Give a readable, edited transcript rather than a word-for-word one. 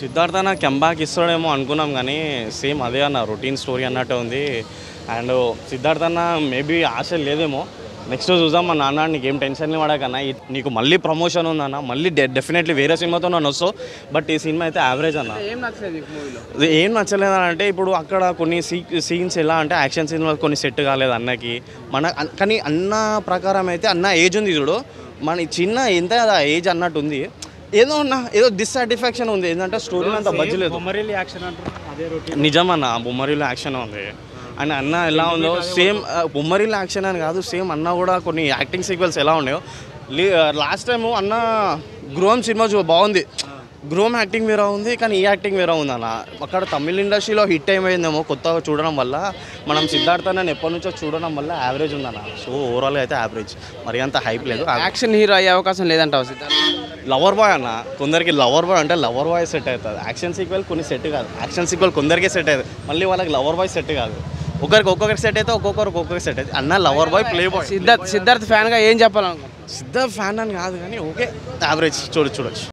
సిద్ధార్థ అన్న కంబ్యాక్ ఇస్తాడేమో అనుకున్నాం కానీ సేమ్ అదే అన్న రొటీన్ స్టోరీ అన్నట్టు ఉంది. అండ్ సిద్ధార్థ అన్న మేబీ ఆశ లేదేమో, నెక్స్ట్ చూద్దాం. మా నాన్న నీకేం టెన్షన్ పడకన్నా, నీకు మళ్ళీ ప్రమోషన్ ఉందన్న, మళ్ళీ డెఫినెట్లీ వేరే సినిమాతో నన్ను వస్తావు. బట్ ఈ సినిమా అయితే యావరేజ్ అన్న. ఏం నచ్చలేదు అంటే ఇప్పుడు అక్కడ కొన్ని సీన్స్ ఎలా అంటే యాక్షన్ సీన్స్ కొన్ని సెట్ కాలేదు అన్నకి. కానీ అన్న ప్రకారం అయితే అన్న ఏజ్ ఉంది చూడు, మన చిన్న ఎంత ఏజ్ అన్నట్టు ఉంది. ఏదో డిస్సాటిస్ఫాక్షన్ ఉంది, ఏంటంటే స్టోరీ అంత బజ్జలేదు. నిజమన్న బొమ్మరిలో యాక్షన్ ఉంది. అండ్ అన్న ఎలా ఉందో సేమ్ బొమ్మరిలో యాక్షన్ అని కాదు, సేమ్ అన్న కూడా కొన్ని యాక్టింగ్ సీక్వెల్స్ ఎలా ఉన్నాయో. లాస్ట్ టైము అన్న గృహం సినిమా బాగుంది, గృహం యాక్టింగ్ వేరే ఉంది, కానీ ఈ యాక్టింగ్ వేరే ఉంది అన్న. అక్కడ తమిళ ఇండస్ట్రీలో హిట్ అయిపోయిందేమో కొత్తగా చూడడం వల్ల, మనం సిద్ధార్థ నేను ఎప్పటి నుంచో చూడడం వల్ల యావరేజ్ ఉందన్న. సో ఓవరాల్గా అయితే యావరేజ్, మరి అంత హైప్ లేదు. యాక్షన్ హీరో అయ్యే అవకాశం లేదంటావు సిద్ధార్థ? లవర్ బాయ్ అన్న, కొందరికి లవర్ బాయ్ అంటే లవర్ బాయ్ సెట్ అవుతుంది. యాక్షన్ సీక్వెల్ కొన్ని సెట్ కాదు, యాక్షన్ సీక్వెల్ కొందరికి సెట్ అవుతుంది, మళ్ళీ వాళ్ళకి లవర్ బాయ్ సెట్ కాదు. ఒక్కొక్కరికి సెట్ అయితే ఒక్కొక్కరికి సెట్ అవుతుంది. అన్న lover boy play boy. Siddharth ఫ్యాన్గా ఏం చెప్పాలనుకో? సిద్ధార్థ్ ఫ్యాన్ అని కాదు కానీ ఓకే యావరేజ్ చూడొచ్చు.